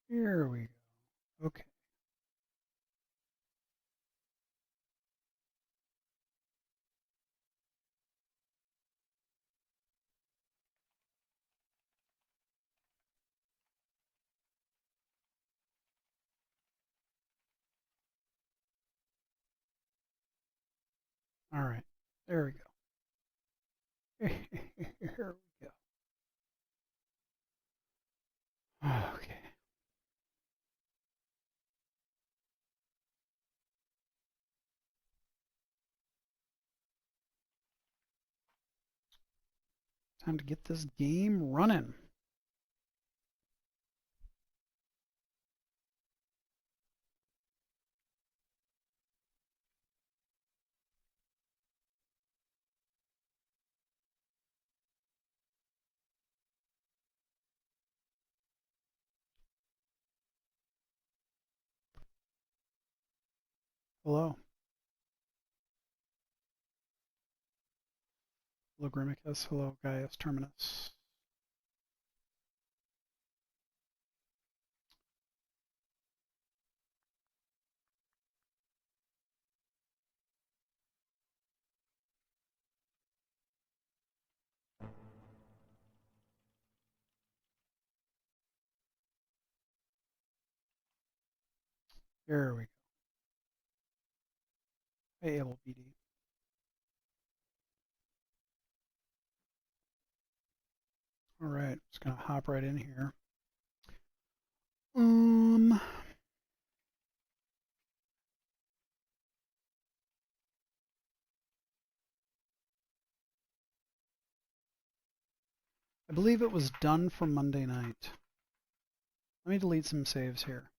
Here we go. Okay. All right. There we go. Here we go. Okay. Time to get this game running. Hello. Hello, Grimicus. Hello, Gaius Terminus. Here we go. Hey, LBD. All right, just gonna hop right in here. I believe it was done for Monday night. Let me delete some saves here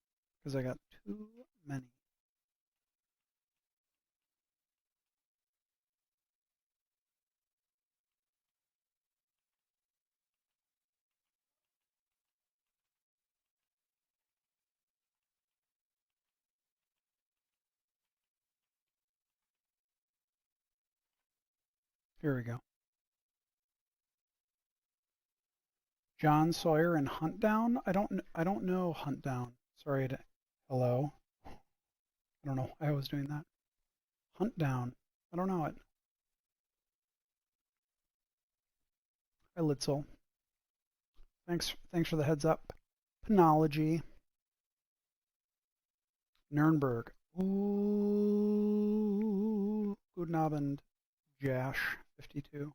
because I got too many. Here we go. John Sawyer and Hunt Down. I don't know Hunt Down. Sorry. Hello. I don't know why I was doing that. Hunt Down. I don't know it. Hi, Litzel. Thanks for the heads up. Penology. Nuremberg. Ooh. Guten Abend, Jash 52.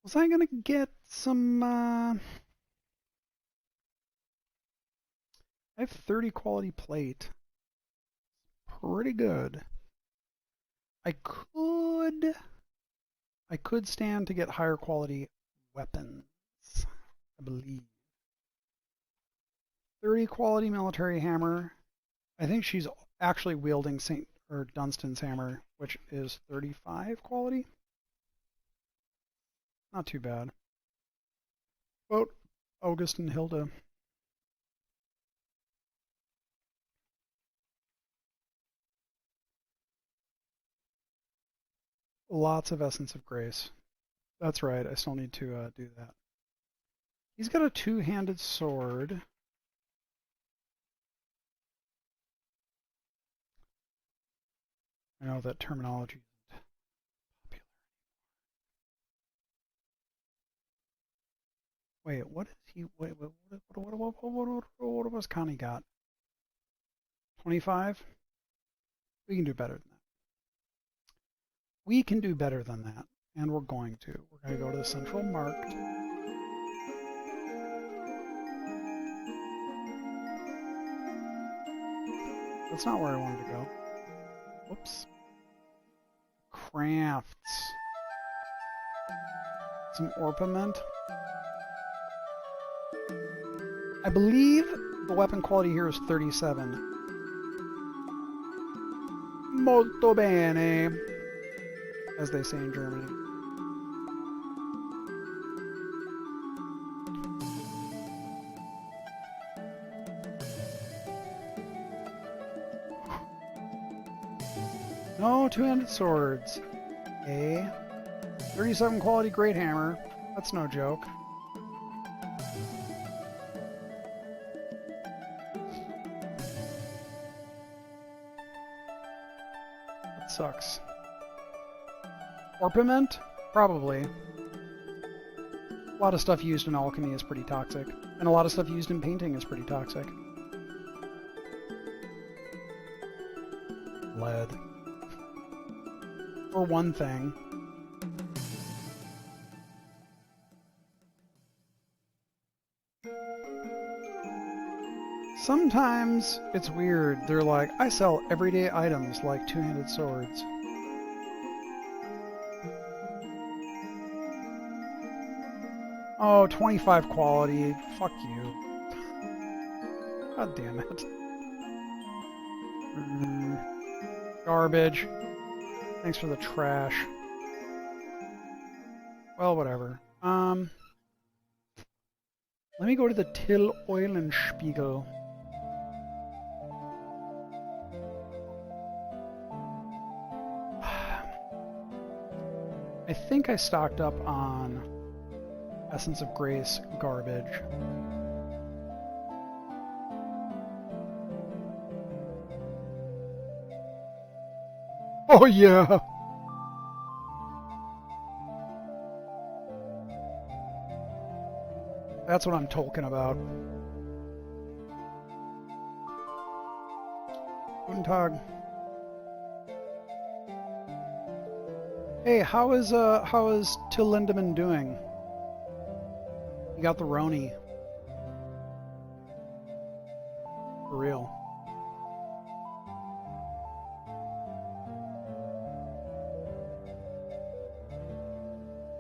Was I gonna get some I have 30 quality plate. Pretty good. I could stand to get higher quality weapons, I believe. 30 quality military hammer. I think she's actually wielding Dunstan's hammer, which is 35 quality. Not too bad. Vote August and Hilda. Lots of Essence of Grace. That's right, I still need to do that. He's got a two-handed sword. I know that terminology isn't popular. Wait, what is he? Wait, what was Connie got? 25? We can do better than that. We can do better than that, and we're going to. We're going to go to the Central Market. That's not where I wanted to go. Whoops. Crafts. Some orpiment. I believe the weapon quality here is 37. Molto bene, as they say in Germany. No two-handed swords. A 37 quality great hammer. That's no joke. Sucks. Orpiment? Probably. A lot of stuff used in alchemy is pretty toxic. And a lot of stuff used in painting is pretty toxic. Lead. For one thing. Sometimes it's weird. They're like, I sell everyday items like two-handed swords. Oh, 25 quality. Fuck you. God damn it. Garbage. Thanks for the trash. Well, whatever. Let me go to the Till Eulenspiegel. I think I stocked up on Essence of Grace garbage. Oh yeah! That's what I'm talking about. Guten Tag. Hey, how is Till Lindemann doing? You got the Roni. For real.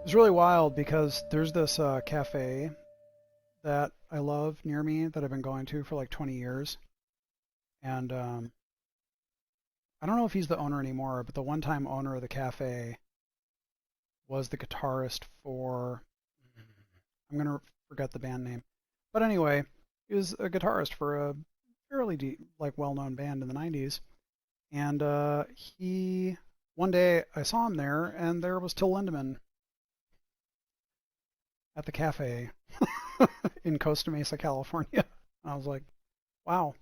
It's really wild because there's this cafe that I love near me that I've been going to for like 20 years. And I don't know if he's the owner anymore, but the one-time owner of the cafe was the guitarist for, I'm going to forget the band name. But anyway, he was a guitarist for a fairly well-known band in the 90s. And one day I saw him there, and there was Till Lindemann at the cafe in Costa Mesa, California. I was like, wow.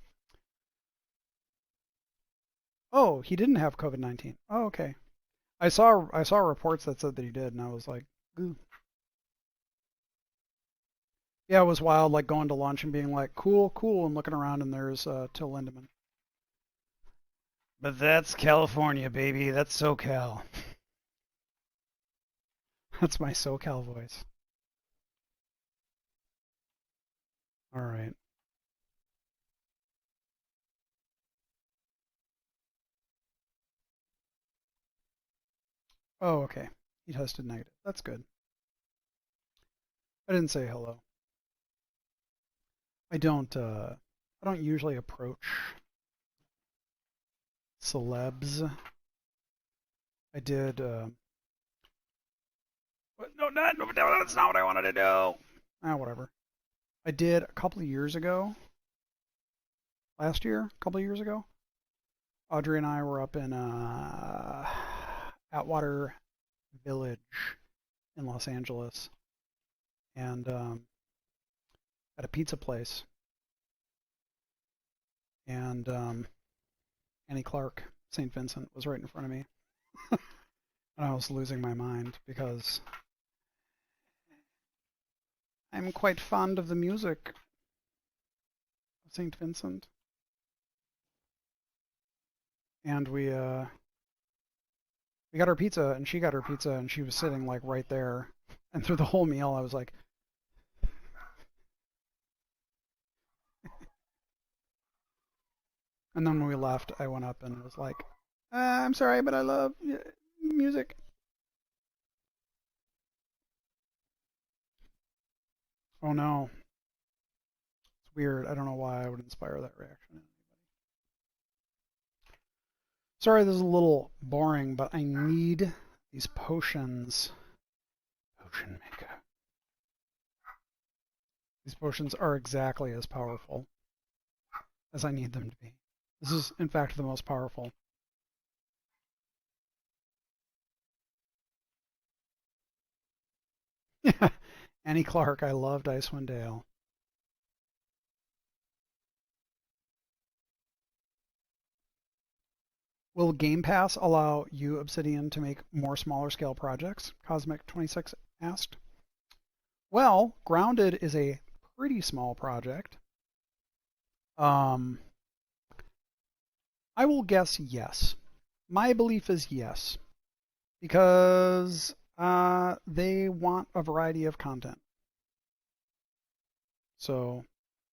Oh, he didn't have COVID-19. Oh, okay. I saw reports that said that he did, and I was like, ooh. Yeah, it was wild, like going to lunch and being like, cool, cool, and looking around, and there's Till Lindemann. But that's California, baby. That's SoCal. That's my SoCal voice. All right. Oh, okay. He tested negative. That's good. I didn't say hello. I don't usually approach celebs. I did no, that's not what I wanted to do. Whatever. I did a couple of years ago. Last year, a couple of years ago. Audrey and I were up in Atwater Village in Los Angeles, and at a pizza place, and Annie Clark, St. Vincent, was right in front of me, and I was losing my mind because I'm quite fond of the music of St. Vincent, and we got our pizza, and she got her pizza, and she was sitting like right there, and through the whole meal, I was like. And then when we left, I went up and was like, I'm sorry, but I love music. Oh no. It's weird. I don't know why I would inspire that reaction. Sorry, this is a little boring, but I need these potions. Potion maker. These potions are exactly as powerful as I need them to be. This is, in fact, the most powerful. Annie Clark, I loved Icewind Dale. Will Game Pass allow you, Obsidian, to make more smaller scale projects? Cosmic26 asked. Well, Grounded is a pretty small project. I will guess yes. My belief is yes, because they want a variety of content. So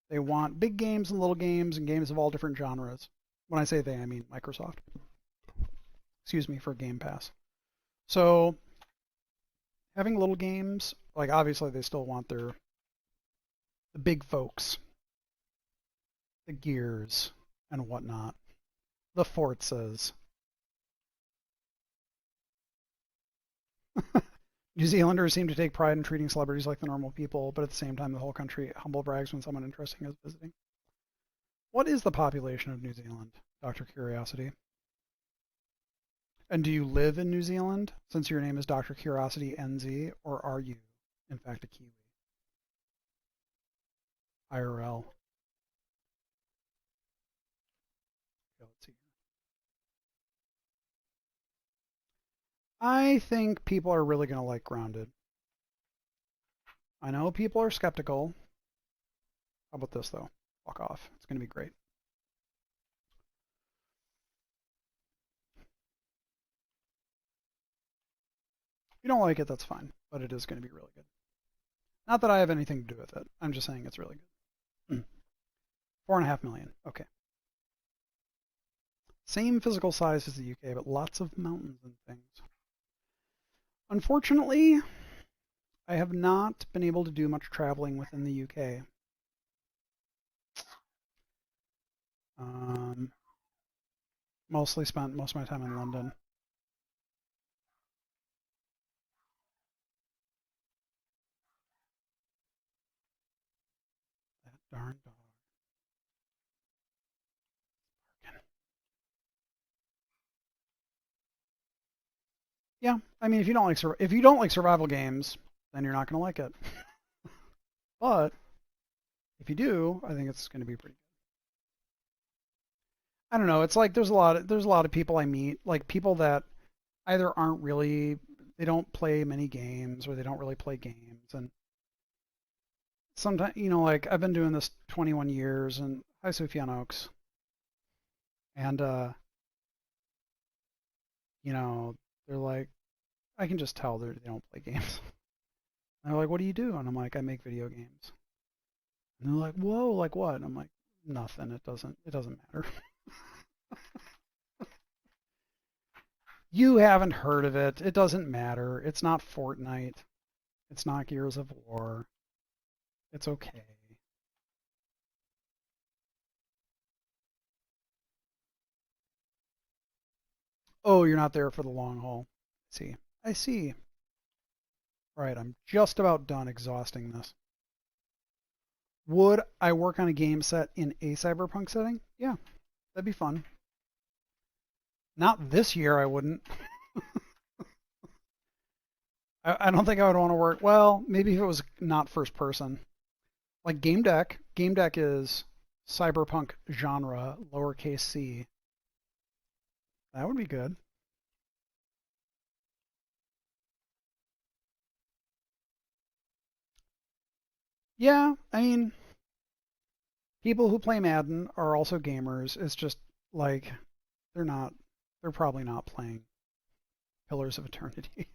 they want big games and little games and games of all different genres. When I say they, I mean Microsoft. Excuse me, for Game Pass. So having little games, like obviously they still want the big folks, the Gears and whatnot, the Forzas. New Zealanders seem to take pride in treating celebrities like the normal people, but at the same time the whole country humble brags when someone interesting is visiting. What is the population of New Zealand, Dr. Curiosity? And do you live in New Zealand, since your name is Dr. Curiosity NZ, or are you, in fact, a Kiwi? IRL. Okay, let's see. I think people are really going to like Grounded. I know people are skeptical. How about this, though? Fuck off. It's going to be great. If you don't like it, that's fine, but it is going to be really good. Not that I have anything to do with it. I'm just saying it's really good. 4.5 million. Okay. Same physical size as the UK, but lots of mountains and things. Unfortunately, I have not been able to do much traveling within the UK. Mostly spent most of my time in London. That darn dog. Yeah, I mean, if you don't like survival games, then you're not going to like it. But if you do, I think it's going to be pretty good. I don't know. It's like there's a lot of people I meet, like people that either they don't play many games or they don't really play games, and sometimes like I've been doing this 21 years, and hi Sufjan Oaks, and they're like, I can just tell they don't play games. And they're like, what do you do? And I'm like, I make video games. And they're like, whoa, like what? And I'm like, nothing. It doesn't matter. You haven't heard of it. It doesn't matter. It's not Fortnite. It's not Gears of War. It's okay. Oh, you're not there for the long haul. I see. All right, I'm just about done exhausting this. Would I work on a game set in a cyberpunk setting? Yeah, that'd be fun. Not this year, I wouldn't. I don't think I would want to work. Well, maybe if it was not first person. Like Game Deck. Game Deck is cyberpunk genre, lowercase c. That would be good. Yeah, I mean, people who play Madden are also gamers. It's just like they're probably not playing Pillars of Eternity.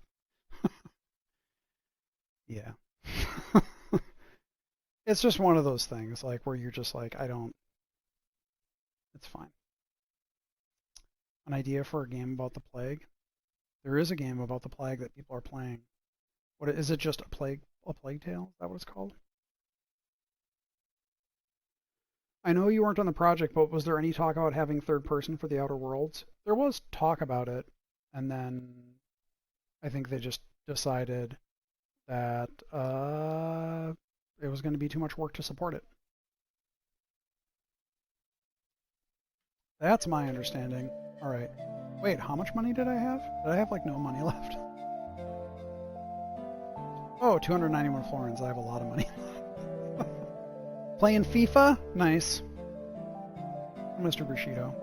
Yeah. It's just one of those things like where you're just like, it's fine. An idea for a game about the plague? There is a game about the plague that people are playing. What is it, just a plague tale? Is that what it's called? I know you weren't on the project, but was there any talk about having third person for the Outer Worlds? There was talk about it, and then I think they just decided that it was going to be too much work to support it. That's my understanding. All right. Wait, how much money did I have? Did I have like no money left? Oh, 291 florins. I have a lot of money. Playing FIFA? Nice. Mr. Bushido.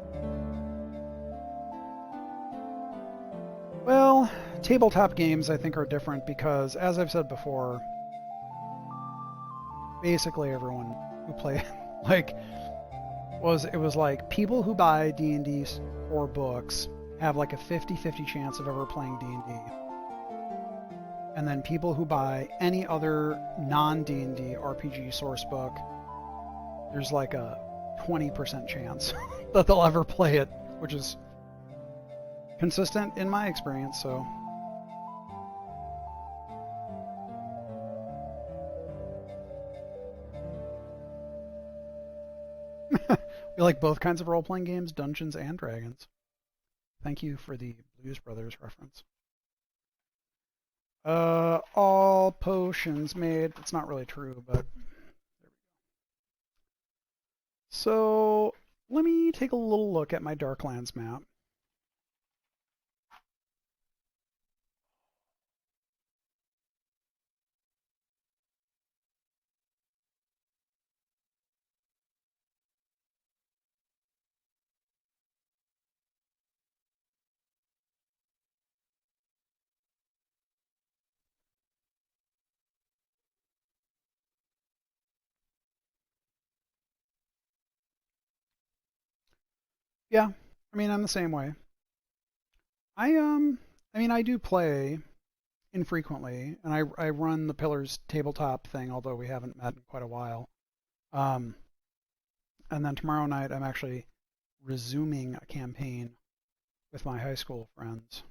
Well, tabletop games I think are different because, as I've said before, basically everyone who play like it was like people who buy D&D or books have like a 50-50 chance of ever playing D&D. And then people who buy any other non-D&D RPG source book, there's like a 20% chance that they'll ever play it, which is consistent in my experience, so. We like both kinds of role-playing games, Dungeons and Dragons. Thank you for the Blues Brothers reference. All potions made. That's not really true, but there we go. So let me take a little look at my Darklands map. Yeah, I mean, I'm the same way. I mean, I do play infrequently, and I run the Pillars tabletop thing, although we haven't met in quite a while. And then tomorrow night, I'm actually resuming a campaign with my high school friends.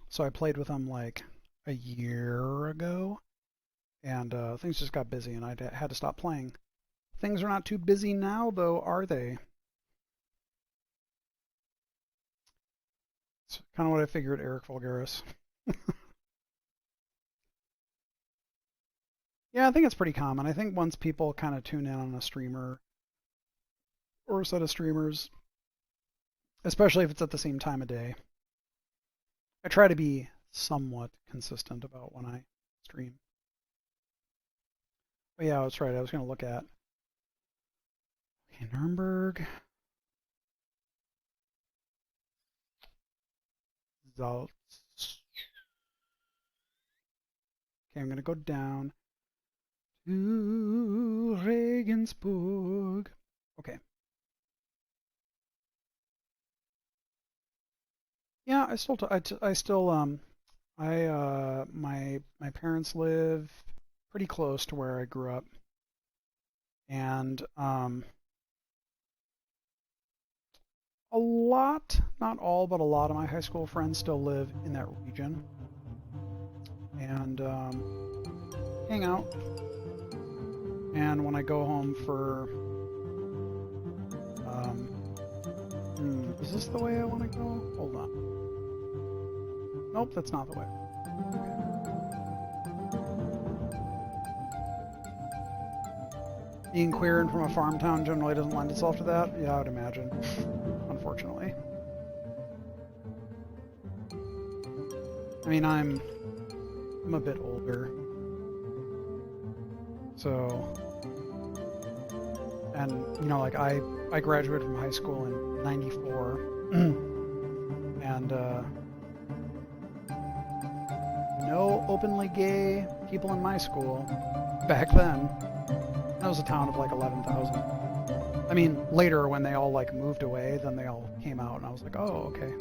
So I played with them like a year ago, and things just got busy, and I had to stop playing. Things are not too busy now, though, are they? It's kind of what I figured, Eric Vulgaris. Yeah, I think it's pretty common. I think once people kind of tune in on a streamer or a set of streamers, especially if it's at the same time of day, I try to be somewhat consistent about when I stream. But yeah, that's right. I was going to look at Nuremberg. Salz. Okay, I'm going to go down to Regensburg. Okay. Yeah, my parents live pretty close to where I grew up, and a lot, not all, but a lot of my high school friends still live in that region, and hang out. And when I go home for, is this the way I want to go? Hold on. Nope, that's not the way. Okay. Being queer and from a farm town generally doesn't lend itself to that. Yeah, I would imagine. Unfortunately. I mean, I'm a bit older. So, and you know, like I graduated from high school in '94, and no openly gay people in my school back then. That was a town of like 11,000. I mean, later when they all like moved away, then they all came out, and I was like, oh, okay.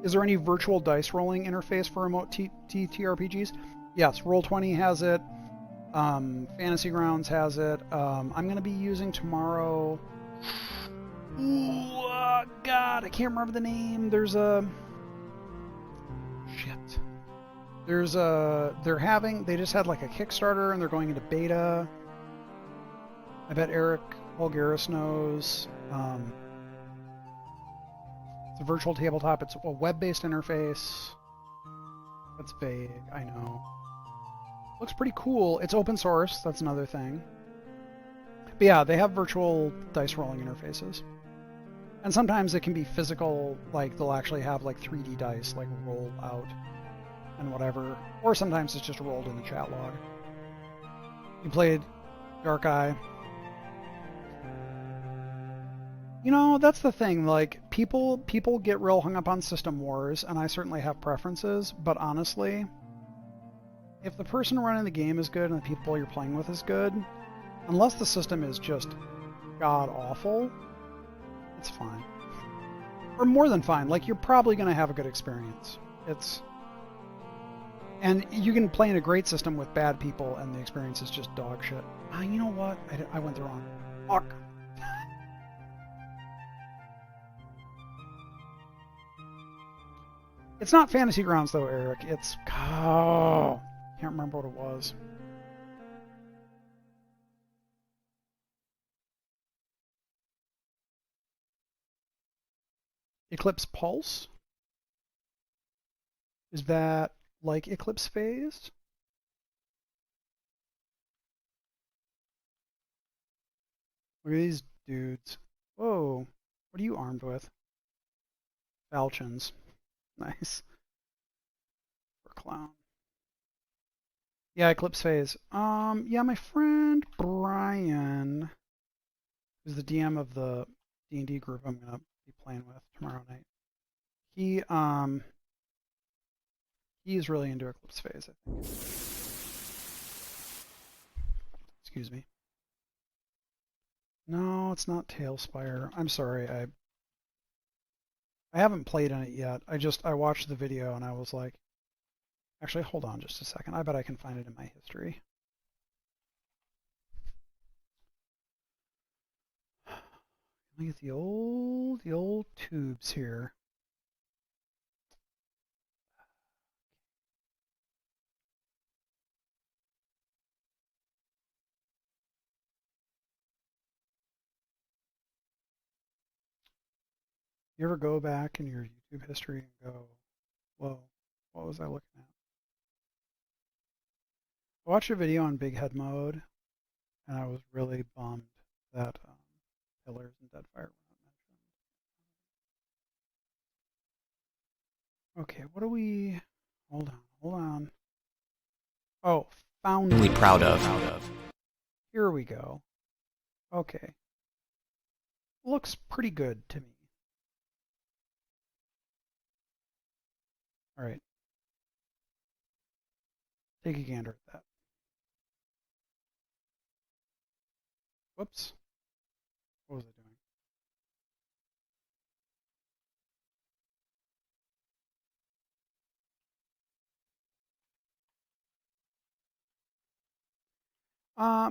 Is there any virtual dice rolling interface for remote TTRPGs? Yes, Roll20 has it. Fantasy Grounds has it. I'm going to be using tomorrow. Ooh, God, I can't remember the name. There's a. Shit. There's a. They just had like a Kickstarter and they're going into beta. I bet Eric Vulgaris knows. It's a virtual tabletop. It's a web-based interface. That's vague, I know. Looks pretty cool. It's open source. That's another thing. But yeah, they have virtual dice rolling interfaces. And sometimes it can be physical, like they'll actually have like 3D dice, like roll out and whatever. Or sometimes it's just rolled in the chat log. You played Dark Eye. You know, that's the thing. Like people get real hung up on system wars, and I certainly have preferences. But honestly, if the person running the game is good and the people you're playing with is good, unless the system is just god awful, it's fine. Or more than fine. Like you're probably going to have a good experience. And you can play in a great system with bad people, and the experience is just dog shit. Ah, you know what? I went the wrong. Fuck. It's not Fantasy Grounds though, Eric. It's can't remember what it was. Eclipse Pulse? Is that like Eclipse Phase? Look at these dudes. Whoa. What are you armed with? Falchions. Nice. For clown. Yeah, Eclipse Phase. Yeah, my friend Brian, who's the DM of the D&D group I'm gonna be playing with tomorrow night. He's really into Eclipse Phase, I think. Excuse me. No, it's not Tailspire. I'm sorry, I haven't played in it yet. I watched the video and I was like, actually, hold on just a second. I bet I can find it in my history. Look at the old tubes here. You ever go back in your YouTube history and go, whoa, what was I looking at? I watched a video on big head mode, and I was really bummed that Pillars and Deadfire were not mentioned. Okay, what do we... Hold on. Oh, found Really proud of. Here we go. Okay. Looks pretty good to me. All right. Take a gander at that. Whoops. What was I doing?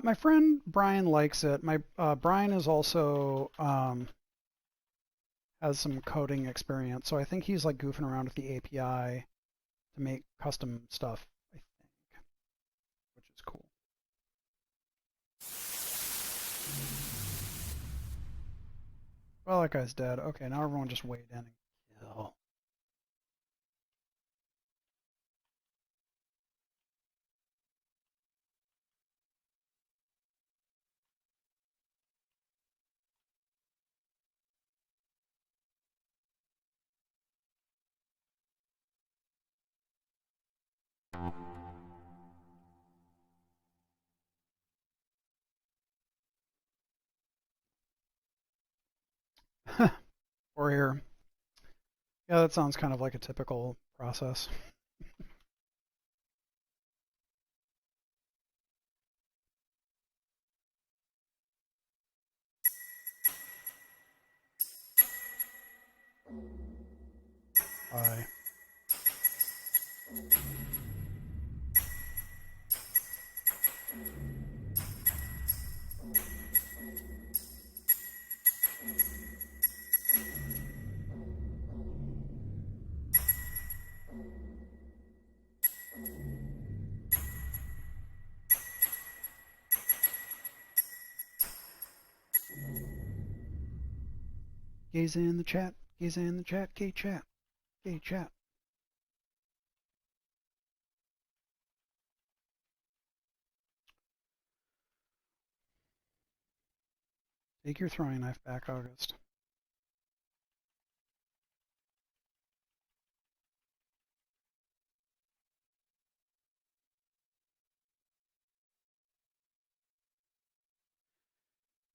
My friend Brian likes it. My Brian is also has some coding experience, so I think he's like goofing around with the API to make custom stuff, I think, which is cool. Well, that guy's dead. Okay, now everyone just wade in and kill. Or here. Yeah, that sounds kind of like a typical process. Bye. Gaze in the chat. Gaze in the chat. Gay chat. Gay chat. Take your throwing knife back, August.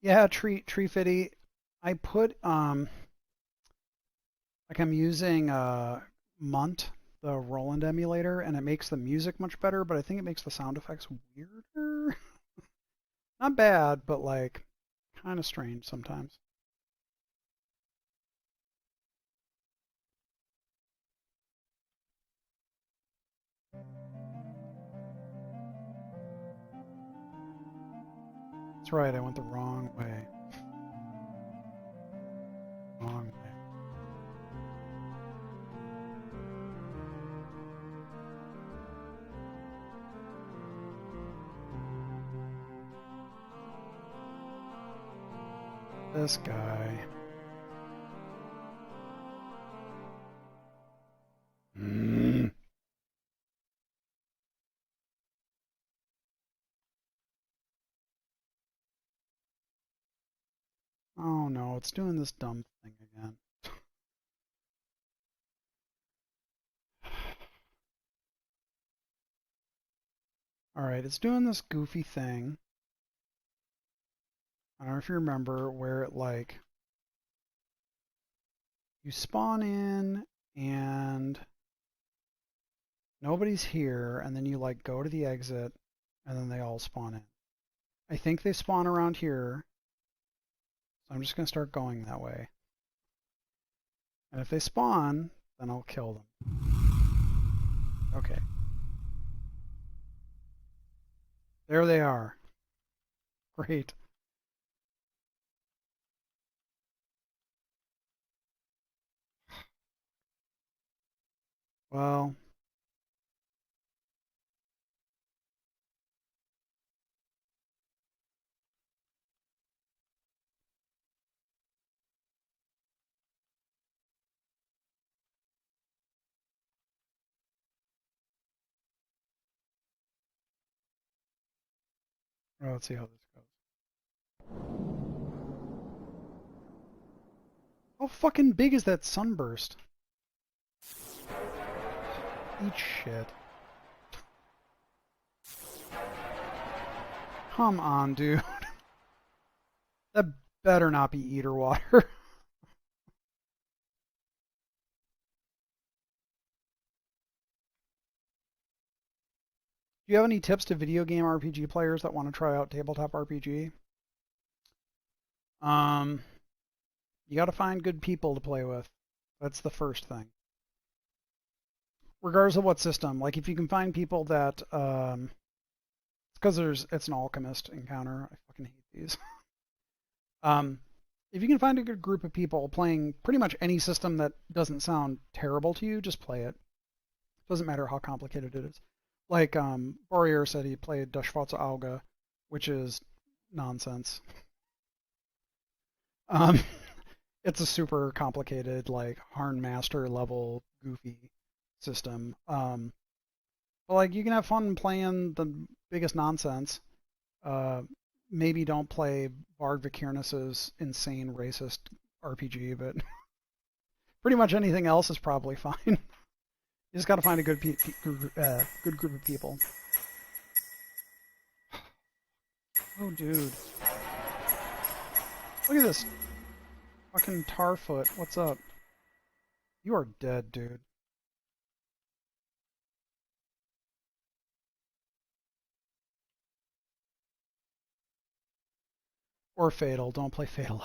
Yeah, Tree Fitty. I put like I'm using Munt, the Roland emulator, and it makes the music much better, but I think it makes the sound effects weirder. Not bad, but like kind of strange sometimes. That's right, I went the wrong way. Wrong way. This guy. Oh no, it's doing this dumb thing again. Alright, it's doing this goofy thing. I don't know if you remember where it like you spawn in and nobody's here, and then you like go to the exit, and then they all spawn in. I think they spawn around here, so I'm just gonna start going that way. And if they spawn, then I'll kill them. Okay. There they are. Great. Well, let's see how this goes. How fucking big is that sunburst? Eat shit. Come on, dude. That better not be eater water. Do you have any tips to video game RPG players that want to try out tabletop RPG? You got to find good people to play with. That's the first thing. Regardless of what system, like if you can find people that, because it's an alchemist encounter. I fucking hate these. If you can find a good group of people playing pretty much any system that doesn't sound terrible to you, just play it. Doesn't matter how complicated it is. Like Borrier said he played Das Schwarze Auge, which is nonsense. It's a super complicated, like Harn Master level goofy system. But like you can have fun playing the biggest nonsense. Maybe don't play Varg Vikernes' insane racist RPG, but pretty much anything else is probably fine. You just got to find a good good group of people. Oh, dude. Look at this. Fucking Tarfoot. What's up? You are dead, dude. Or Fatal. Don't play Fatal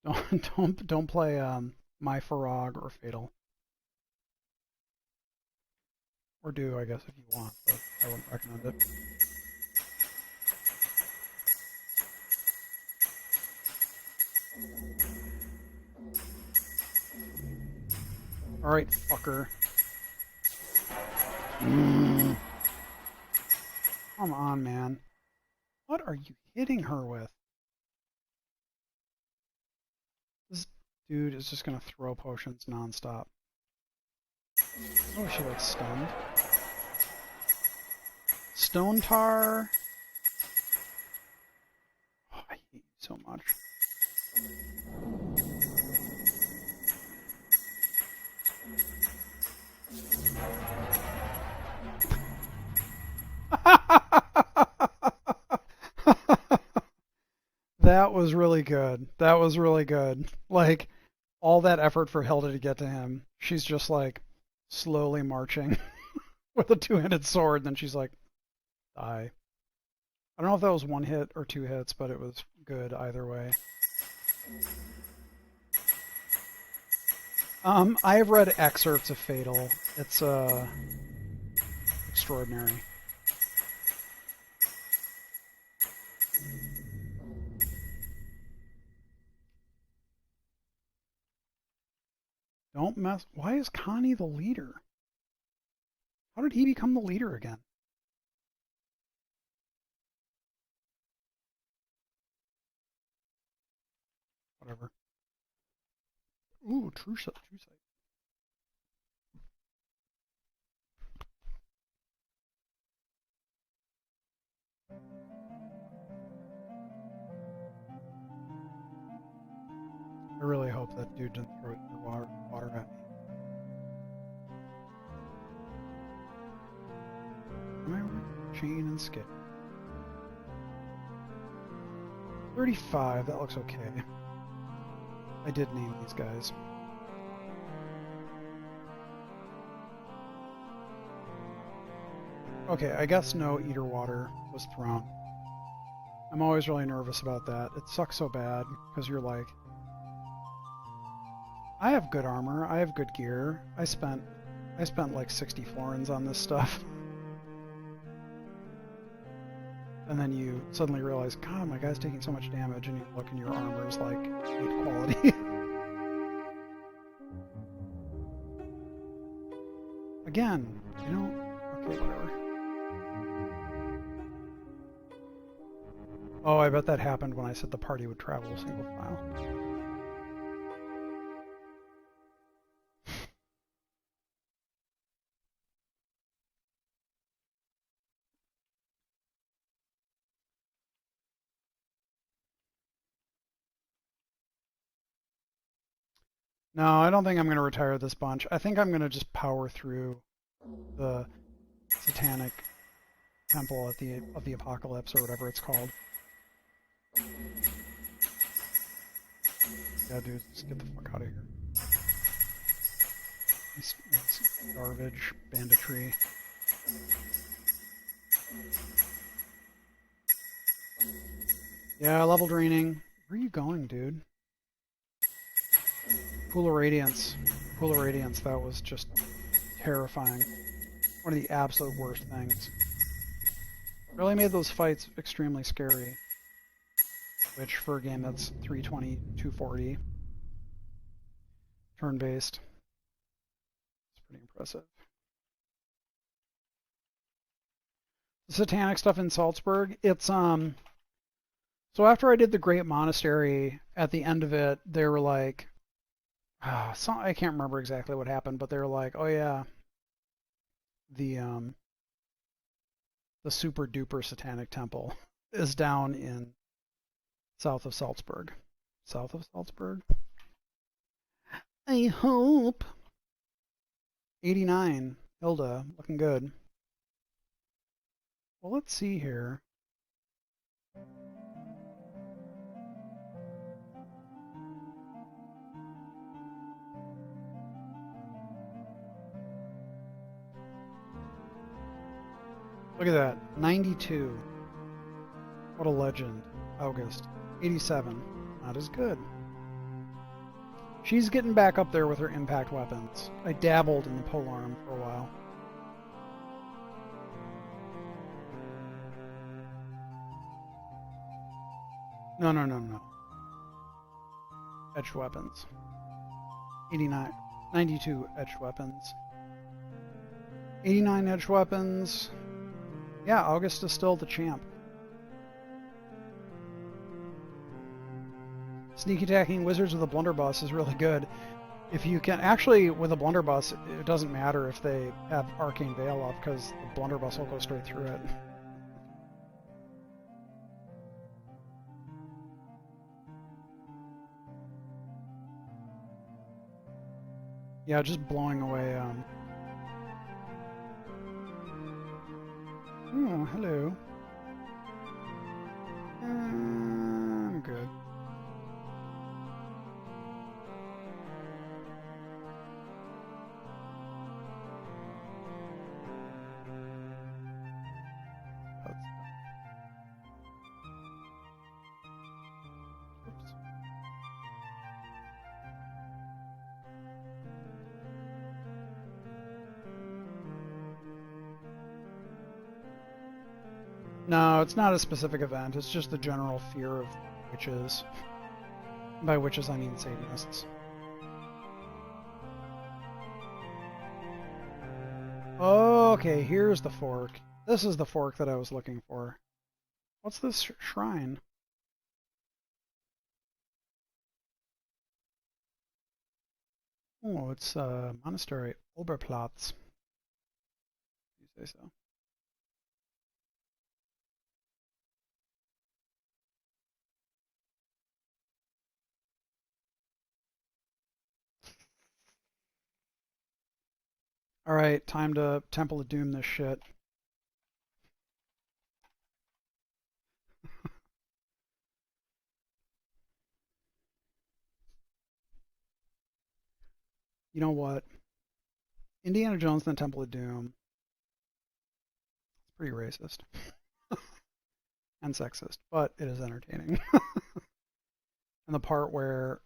either. Don't play My Farag or Fatal. Or do, I guess, if you want, but I wouldn't recommend it. Alright, fucker. Come on, man. What are you hitting her with? This dude is just gonna throw potions nonstop. Oh, she looks stunned. Stone Tar. Oh, I hate you so much. was really good. That was really good. Like, all that effort for Hilda to get to him. She's just like slowly marching with a two-handed sword, and then she's like, die. I don't know if that was one hit or two hits, but it was good either way. I have read excerpts of Fatal. It's extraordinary. Don't mess. Why is Connie the leader? How did he become the leader again? Whatever. Ooh, true sight. True sight. I really hope that dude didn't throw your water at me. Am I right? Chain and skip. 35, that looks okay. I did name these guys. Okay, I guess no eater water was thrown. I'm always really nervous about that. It sucks so bad, because you're like, I have good armor, I have good gear. I spent like 60 florins on this stuff. And then you suddenly realize, God, my guy's taking so much damage, and you look and your armor is like 8 quality. Again, you know, okay, whatever. Oh, I bet that happened when I said the party would travel single file. No, I don't think I'm going to retire this bunch. I think I'm going to just power through the Satanic Temple of the Apocalypse, or whatever it's called. Yeah, dude, just get the fuck out of here. It's garbage, banditry. Yeah, level draining. Where are you going, dude? Pool of Radiance. Pool of Radiance, that was just terrifying. One of the absolute worst things. Really made those fights extremely scary. Which, for a game that's 320, 240, turn-based, it's pretty impressive. The Satanic stuff in Salzburg, it's, so after I did the Great Monestary, at the end of it, they were like, I can't remember exactly what happened, but they were like, oh yeah, the super duper Satanic Temple is down in south of Salzburg. South of Salzburg? I hope. 89. Hilda, looking good. Well, let's see here. Look at that. 92. What a legend. August. 87. Not as good. She's getting back up there with her impact weapons. I dabbled in the polearm for a while. No. Edged weapons. 89. 92 edged weapons. 89 edged weapons. Yeah, August is still the champ. Sneak attacking wizards with a blunderbuss is really good. If you can, actually, with a blunderbuss, it doesn't matter if they have Arcane Veil up, because the blunderbuss will go straight through it. Yeah, just blowing away. Oh, hello. I'm good. No, it's not a specific event. It's just the general fear of witches. By witches, I mean Satanists. Okay, here's the fork. This is the fork that I was looking for. What's this shrine? Oh, it's Monestary Oberplatz. You say so. Alright, time to Temple of Doom this shit. You know what? Indiana Jones and the Temple of Doom. It's pretty racist. And sexist, but it is entertaining. And the part where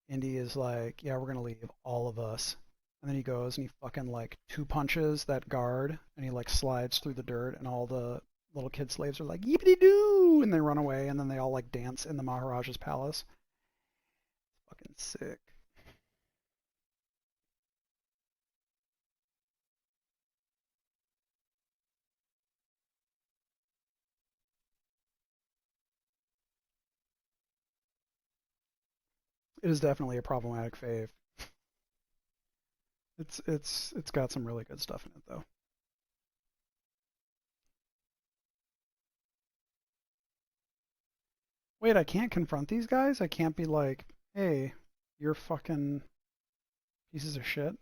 Indy is like, yeah, we're gonna leave, all of us. And then he goes and he fucking like two punches that guard and he like slides through the dirt and all the little kid slaves are like, yippity doo! And they run away and then they all like dance in the Maharaja's palace. Fucking sick. It is definitely a problematic fave. It's got some really good stuff in it though. Wait, I can't confront these guys? I can't be like, hey, you're fucking pieces of shit.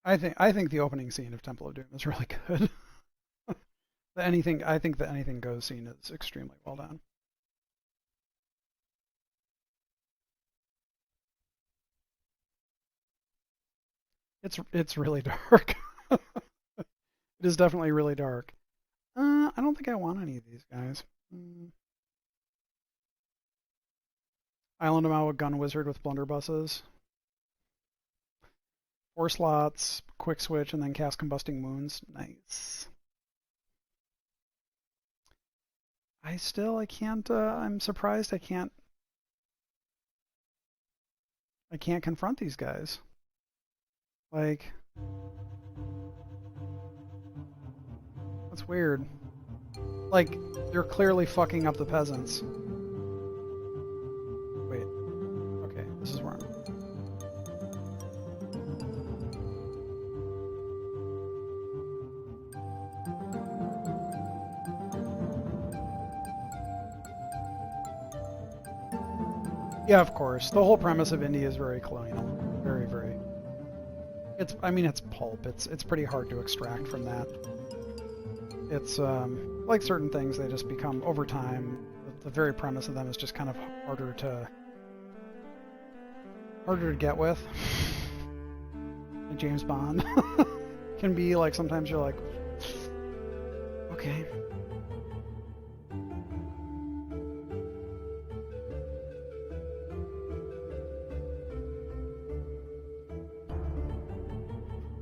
I think the opening scene of Temple of Doom is really good. I think the anything goes scene is extremely well done. It's really dark. It is definitely really dark. I don't think I want any of these guys. Island of Maui Gun Wizard with blunderbusses. 4 slots, quick switch, and then cast Combusting Wounds. Nice. I can't, I'm surprised I can't confront these guys. Like, that's weird. Like, they're clearly fucking up the peasants. Wait. Okay, this is wrong. Yeah, of course. The whole premise of India is very colonial. Very, very. I mean, it's pulp. It's pretty hard to extract from that. It's like certain things, they just become over time. The very premise of them is just kind of harder to get with. And James Bond can be like, sometimes you're like, okay.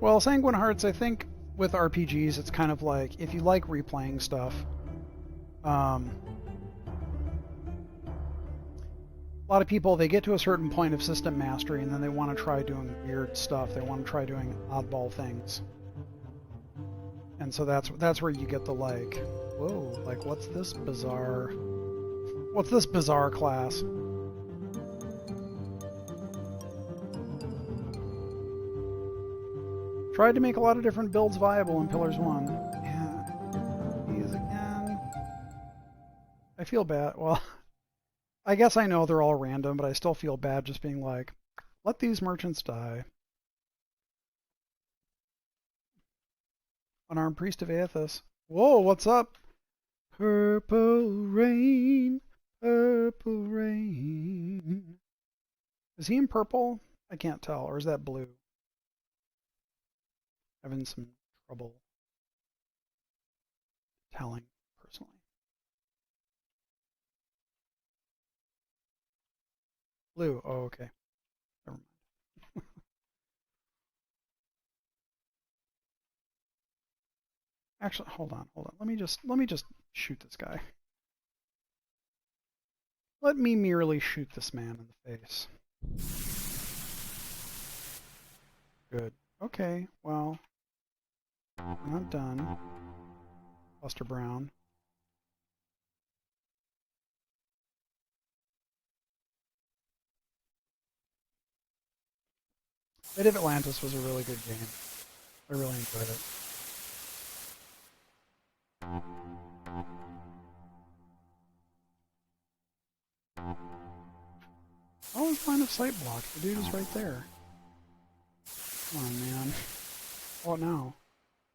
Well, Sanguine Hearts, I think with RPGs, it's kind of like, if you like replaying stuff, a lot of people, they get to a certain point of system mastery and then they want to try doing weird stuff. They want to try doing oddball things. And so that's where you get the like, whoa, like what's this bizarre class? Tried to make a lot of different builds viable in Pillars 1. Yeah, these again. I feel bad. Well, I guess I know they're all random, but I still feel bad just being like, let these merchants die. Unarmed Priest of Aethys. Whoa, what's up? Purple rain, purple rain. Is he in purple? I can't tell. Or is that blue? Having some trouble telling personally. Blue. Oh, okay. Never mind. Actually, hold on. Let me just shoot this guy. Let me merely shoot this man in the face. Good. Okay, well, we're not done. Buster Brown. Fate of Atlantis was a really good game. I really enjoyed it. Oh, his line of sight blocked. The dude is right there. Come on, man. How about now?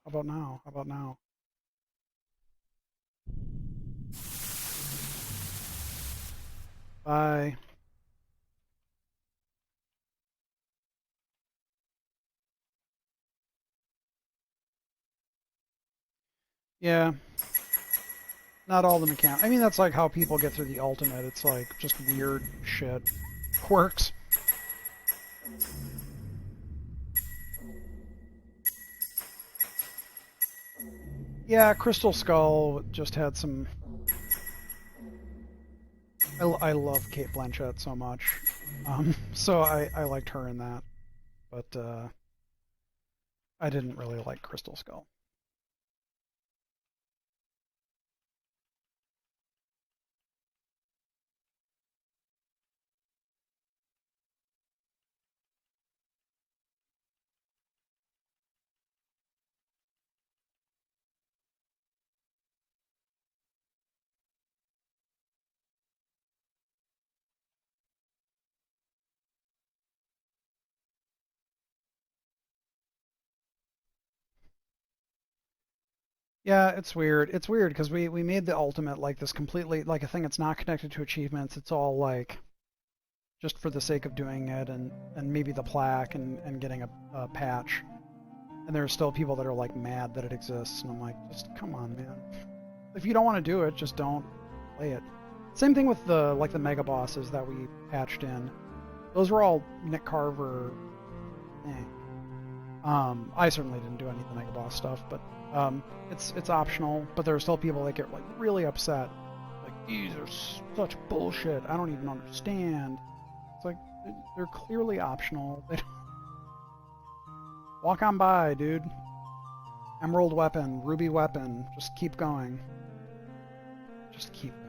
How about now? How about now? Bye. Yeah. Not all the mechanics. I mean, that's like how people get through the ultimate. It's like just weird shit. Quirks. Yeah, Crystal Skull just had some... I love Cate Blanchett so much. So I liked her in that. But I didn't really like Crystal Skull. Yeah, it's weird. It's weird because we made the ultimate like this completely like a thing that's not connected to achievements. It's all like just for the sake of doing it and maybe the plaque and getting a patch. And there are still people that are like mad that it exists, and I'm like, just come on, man. If you don't want to do it, just don't play it. Same thing with the like the mega bosses that we patched in. Those were all Nick Carver. I certainly didn't do any of the mega boss stuff, but it's optional. But there are still people that get like really upset. Like, these are such bullshit. I don't even understand. It's like they're clearly optional. They don't... Walk on by, dude. Emerald weapon, ruby weapon. Just keep going. Just keep going.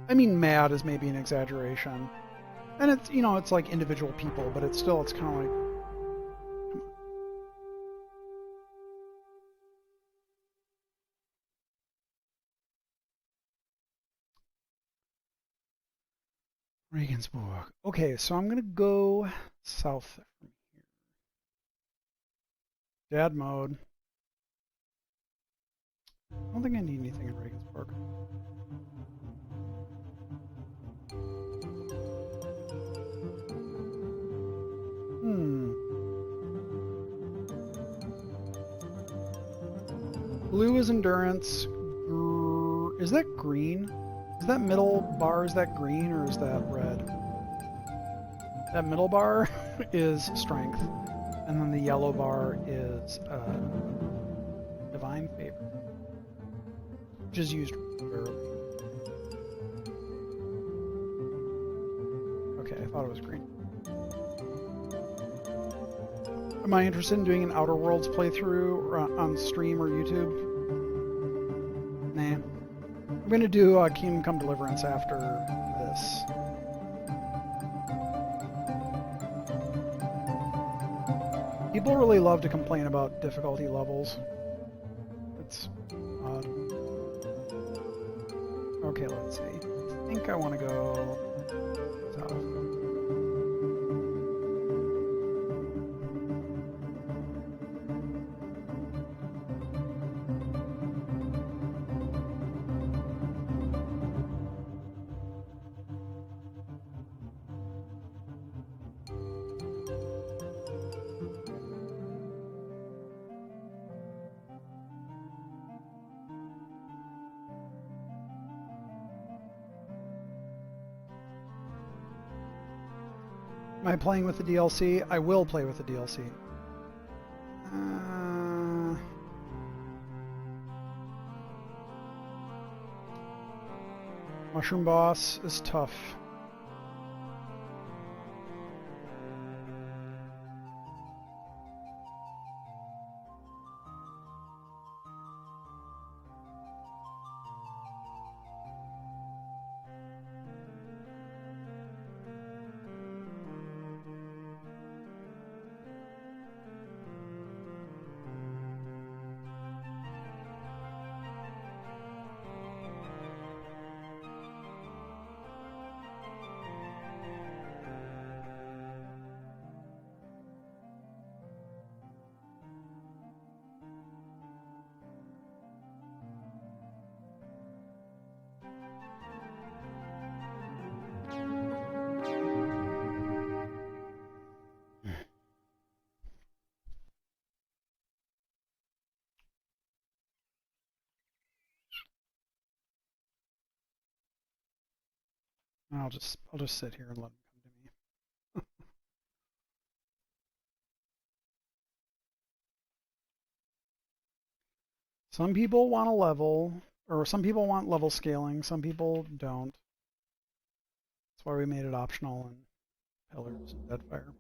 I mean, mad is maybe an exaggeration. And it's, you know, it's like individual people, but it's still, it's kind of like... Regensburg. Okay, so I'm going to go south from here. Dad mode. I don't think I need anything in Regensburg. Blue is endurance. Is that green? Is that middle bar, is that green or is that red? That middle bar is strength. And then the yellow bar is divine favor. Which is used rarely. Okay, I thought it was green. Am I interested in doing an Outer Worlds playthrough on stream or YouTube? Nah. I'm going to do Kingdom Come Deliverance after this. People really love to complain about difficulty levels. It's odd. Okay, let's see. I think I want to go south. Am I playing with the DLC? I will play with the DLC. Mushroom Boss is tough. I'll just sit here and let them come to me. Some people want a level, or some people want level scaling, some people don't. That's why we made it optional in Pillars and Deadfire.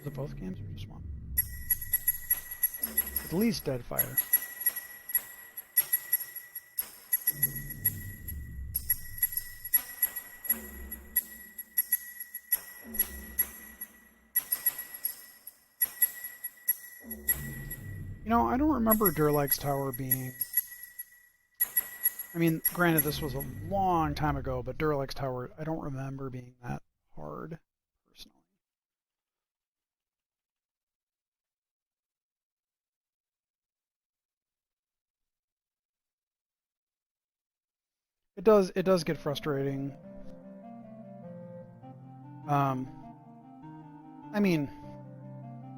Is it both games or just one? At least Deadfire. You know, I don't remember Durlag's Tower being... I mean, granted, this was a long time ago, but Durlag's Tower, I don't remember being that hard, personally. It does get frustrating. I mean,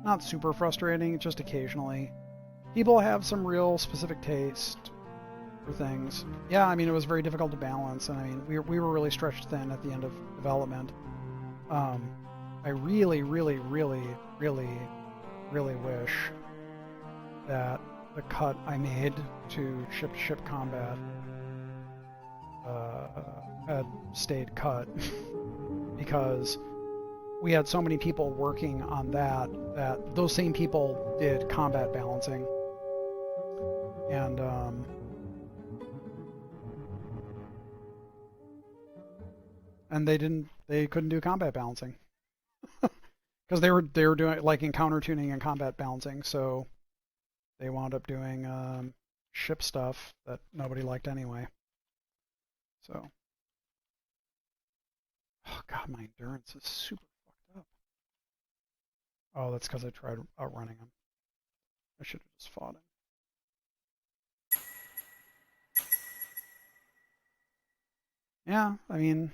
not super frustrating, just occasionally. People have some real specific taste for things. Yeah, I mean, it was very difficult to balance, and I mean, we were really stretched thin at the end of development. I really, really, really, really, really wish that the cut I made to ship-to-ship combat had stayed cut, because we had so many people working on that those same people did combat balancing, and they couldn't do combat balancing because they were doing like encounter tuning and combat balancing, so they wound up doing ship stuff that nobody liked anyway. So, oh god, my endurance is super fucked up. Oh, that's because I tried outrunning him. I should have just fought him. Yeah, I mean,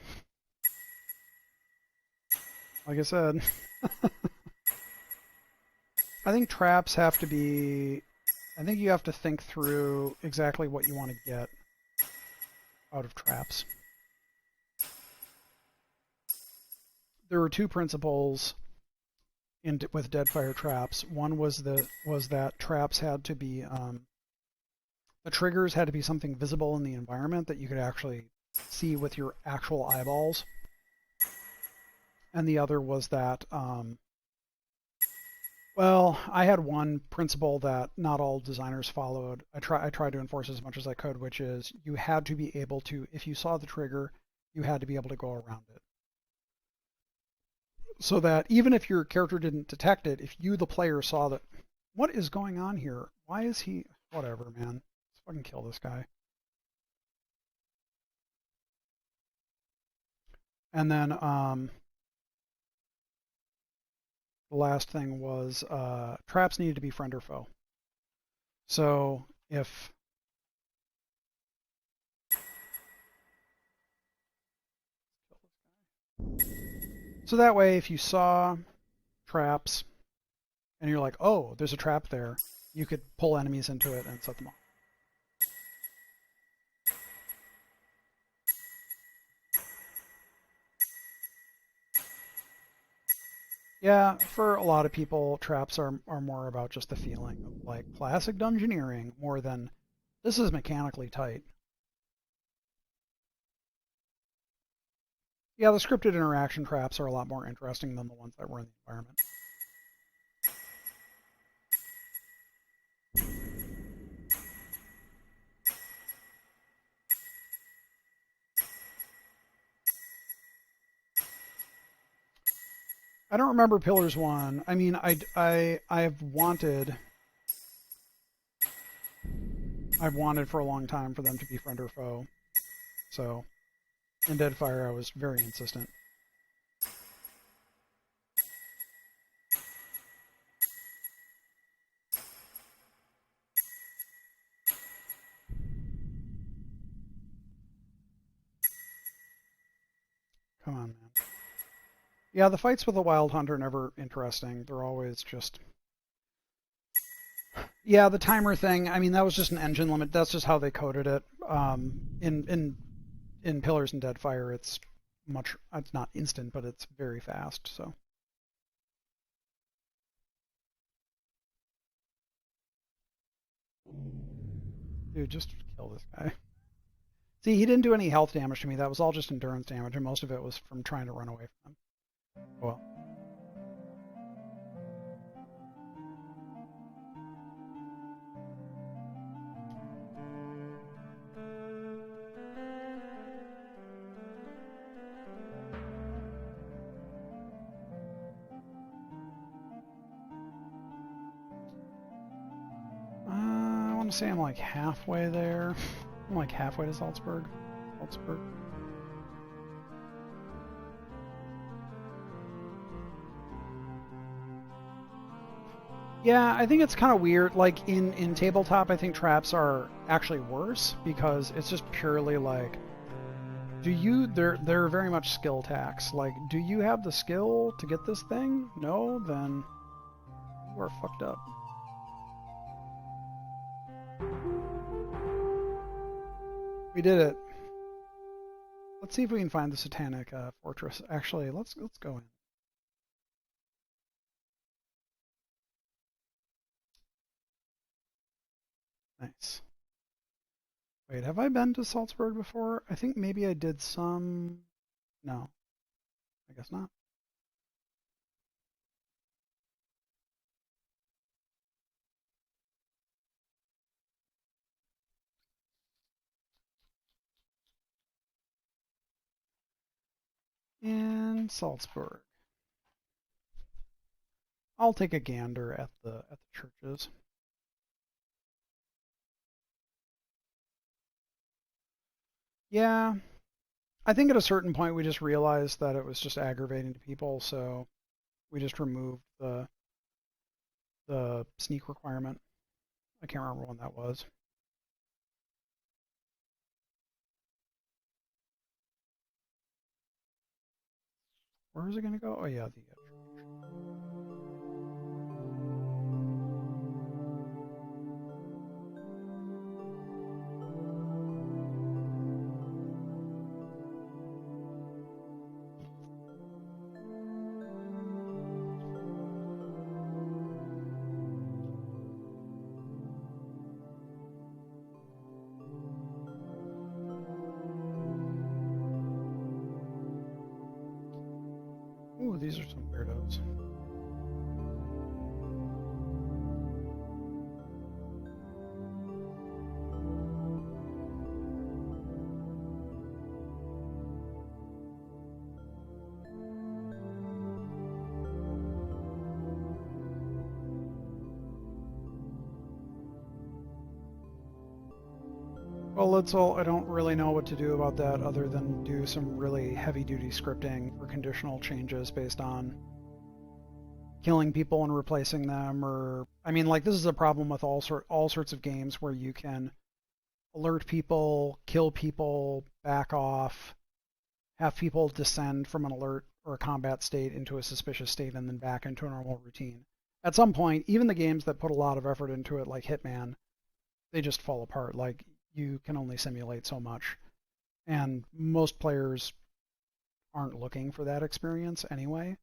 like I said, I think traps have to be... I think you have to think through exactly what you want to get out of traps. There were two principles with Deadfire traps. One was that traps had to be... the triggers had to be something visible in the environment that you could actually see with your actual eyeballs. And the other was that... well, I had one principle that not all designers followed. I tried to enforce as much as I could, which is you had to be able to, if you saw the trigger, you had to be able to go around it. So that even if your character didn't detect it, if you, the player, saw that, what is going on here? Why is he... Whatever, man. Let's fucking kill this guy. And then, the last thing was traps needed to be friend or foe. So if that way, if you saw traps and you're like, oh, there's a trap there, you could pull enemies into it and set them off. Yeah, for a lot of people, traps are more about just the feeling of like classic dungeoneering more than this is mechanically tight. Yeah, the scripted interaction traps are a lot more interesting than the ones that were in the environment. I don't remember Pillars 1. I mean, I've wanted for a long time for them to be friend or foe. So, in Deadfire, I was very insistent. Come on, man. Yeah, the fights with the Wild Hunt are never interesting. They're always just. Yeah, the timer thing. I mean, that was just an engine limit. That's just how they coded it. In Pillars and Deadfire, it's much. It's not instant, but it's very fast. So, dude, just kill this guy. See, he didn't do any health damage to me. That was all just endurance damage, and most of it was from trying to run away from him. Well, I want to say I'm like halfway there. I'm like halfway to Salzburg. Salzburg. Yeah, I think it's kind of weird. Like in tabletop, I think traps are actually worse because it's just purely like, do you? They're very much skill tax. Like, do you have the skill to get this thing? No, then you are fucked up. We did it. Let's see if we can find the Satanic Fortress. Actually, let's go in. Nice. Wait, have I been to Salzburg before? I think maybe I did some. No, I guess not. In Salzburg. I'll take a gander at the churches. Yeah, I think at a certain point we just realized that it was just aggravating to people, so we just removed the sneak requirement. I can't remember when that was. Where is it going to go? Oh yeah, the Ooh, these are some weirdos. Well, let's all. I don't really know what to do about that other than do some really heavy-duty scripting for conditional changes based on killing people and replacing them, or I mean, like this is a problem with all sorts of games where you can alert people, kill people, back off, have people descend from an alert or a combat state into a suspicious state and then back into a normal routine. At some point, even the games that put a lot of effort into it, like Hitman, they just fall apart. Like you can only simulate so much, and most players aren't looking for that experience anyway.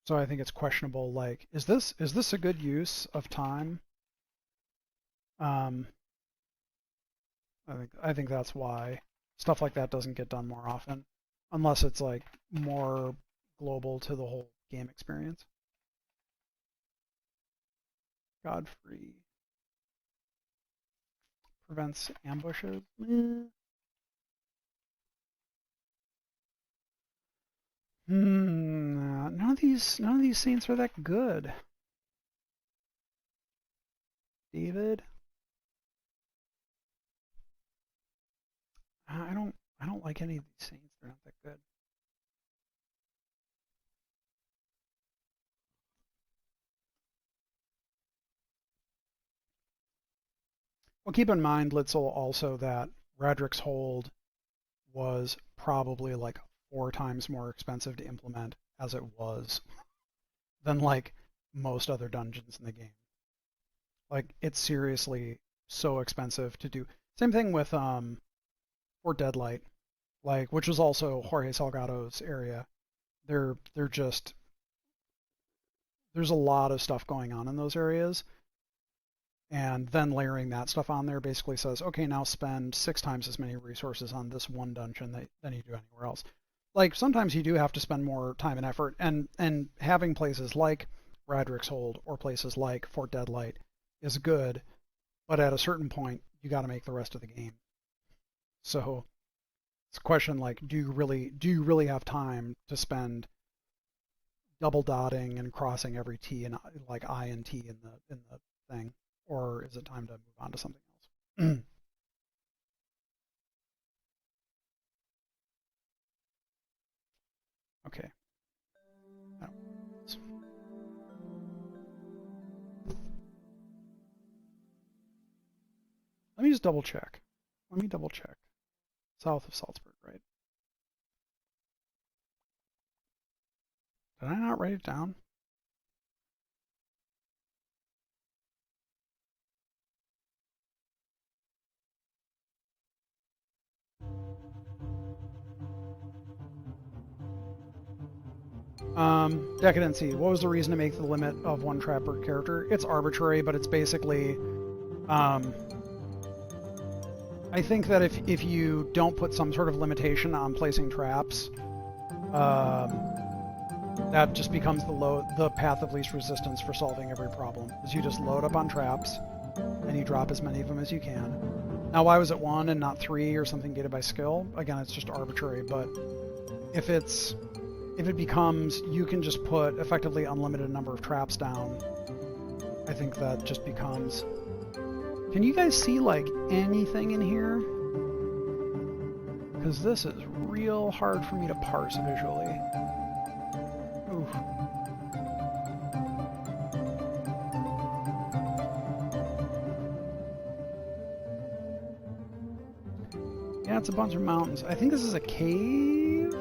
So I think it's questionable, like, is this a good use of time? Um, I think that's why stuff like that doesn't get done more often, unless it's like more global to the whole game experience. Godfrey prevents ambushes. None of these saints are that good. David, I don't like any of these saints. They're not that good. Well, keep in mind, Litzel, also that Radrick's Hold was probably like 4 times more expensive to implement as it was than like most other dungeons in the game. Like it's seriously so expensive to do. Same thing with Fort Deadlight, like which was also Jorge Salgado's area. They're just there's a lot of stuff going on in those areas, and then layering that stuff on there basically says, okay, now spend 6 times as many resources on this one dungeon than you do anywhere else. Like sometimes you do have to spend more time and effort, and having places like Radrick's Hold or places like Fort Deadlight is good, but at a certain point you got to make the rest of the game. So it's a question like, do you really have time to spend double dotting and crossing every T and like I and T in the thing, or is it time to move on to something else? Okay. Let me just double check. Let me double check. South of Salzburg, right? Did I not write it down? Decadency. What was the reason to make the limit of 1 trap per character? It's arbitrary, but it's basically, I think that if you don't put some sort of limitation on placing traps, that just becomes the path of least resistance for solving every problem. Is you just load up on traps, and you drop as many of them as you can. Now, why was it 1 and not 3 or something gated by skill? Again, it's just arbitrary, but if it becomes you can just put effectively unlimited number of traps down, I think that just becomes... Can you guys see like anything in here? Because this is real hard for me to parse visually. Oof. Yeah, it's a bunch of mountains. I think this is a cave?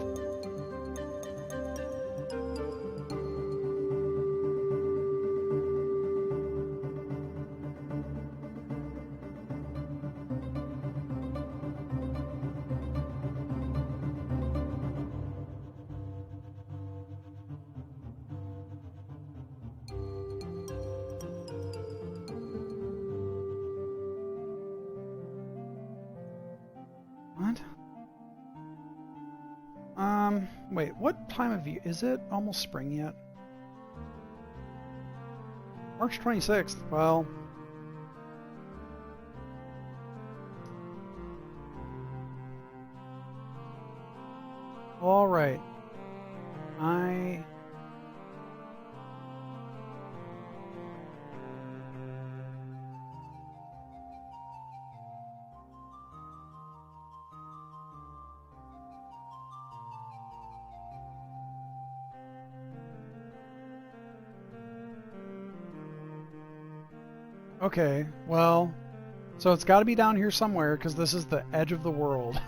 What? Wait, what time of year? Is it almost spring yet? March 26th. Well... Alright. Okay, well, so it's got to be down here somewhere because this is the edge of the world.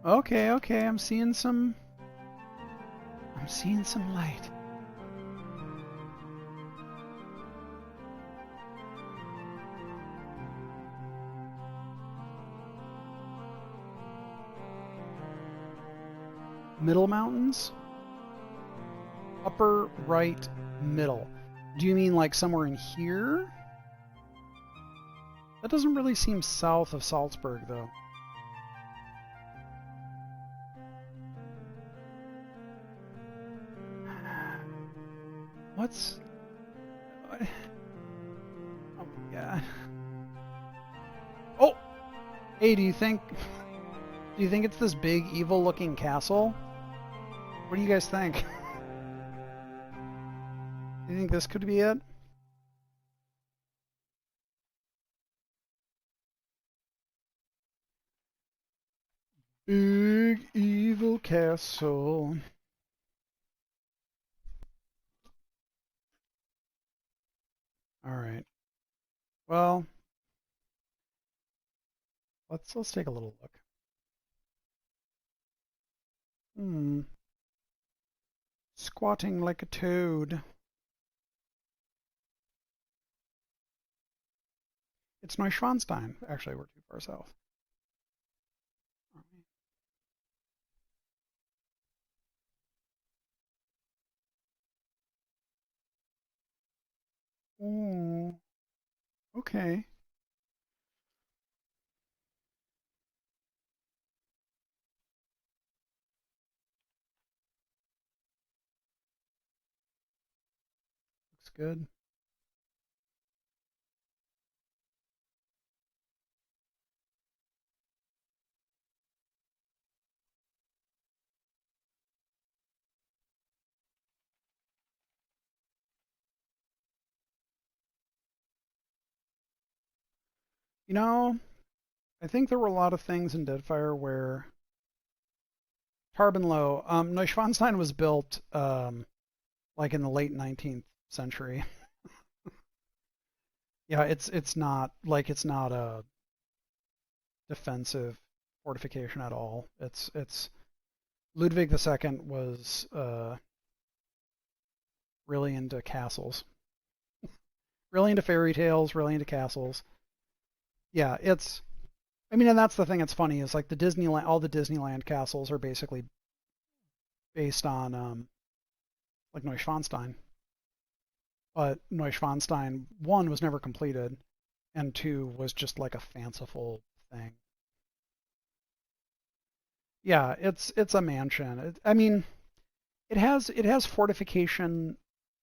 Okay, I'm seeing some light. Middle mountains? Upper right middle. Do you mean like somewhere in here? That doesn't really seem south of Salzburg, though. What's... Oh my god. Oh! Hey, do you think it's this big evil-looking castle? What do you guys think? Do you think this could be it? Big evil castle. All right. Well, let's take a little look. Squatting like a toad. It's Neuschwanstein. Actually, we're too far south. Oh, okay. Looks good. You know, I think there were a lot of things in Deadfire where Tarbenlow, Neuschwanstein was built like in the late 19th century. Yeah, it's not a defensive fortification at all. It's Ludwig II was really into castles, really into fairy tales, really into castles. Yeah, it's. I mean, and that's the thing that's funny is like all the Disneyland castles are basically based on like Neuschwanstein, but Neuschwanstein 1 was never completed, and 2 was just like a fanciful thing. Yeah, it's a mansion. I mean, it has fortification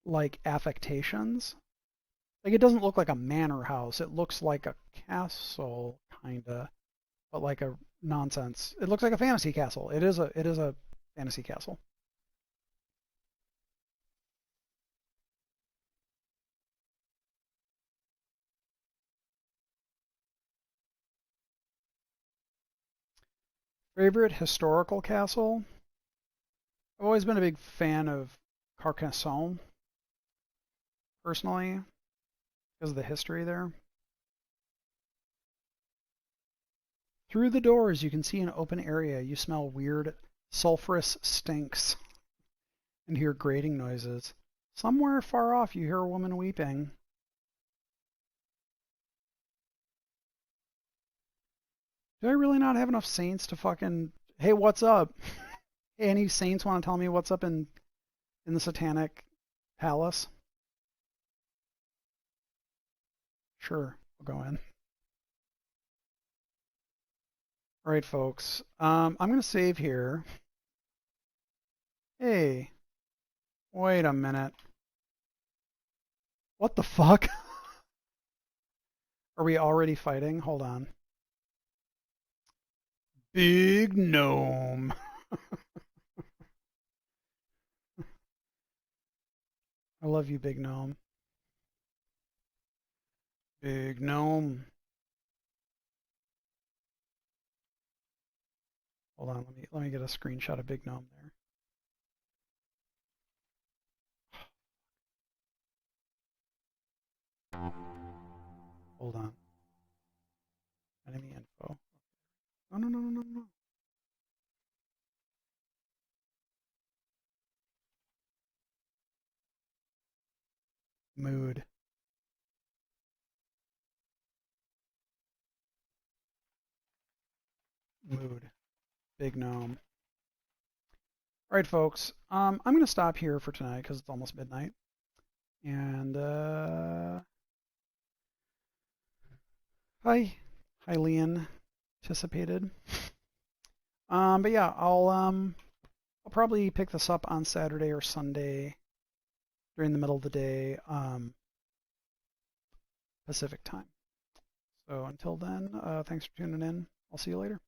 like affectations. Like it doesn't look like a manor house. It looks like a castle kinda, but like a nonsense. It looks like a fantasy castle. It is a fantasy castle. Favorite historical castle? I've always been a big fan of Carcassonne, personally, because of the history there. Through the doors, you can see an open area. You smell weird, sulfurous stinks and hear grating noises. Somewhere far off, you hear a woman weeping. Do I really not have enough saints to fucking... Hey, what's up? Hey, any saints want to tell me what's up in the Satanic Palace? Sure, we'll go in. All right, folks. I'm going to save here. Hey, wait a minute. What the fuck? Are we already fighting? Hold on. Big gnome. I love you, big gnome. Big gnome. Hold on, let me get a screenshot of big gnome there. Hold on. Enemy info. No, no, no, no, no, no. Mood. Mood. Big gnome. All right, folks. I'm going to stop here for tonight because it's almost midnight. And hi, highly anticipated. But yeah, I'll probably pick this up on Saturday or Sunday during the middle of the day, Pacific time. So until then, thanks for tuning in. I'll see you later.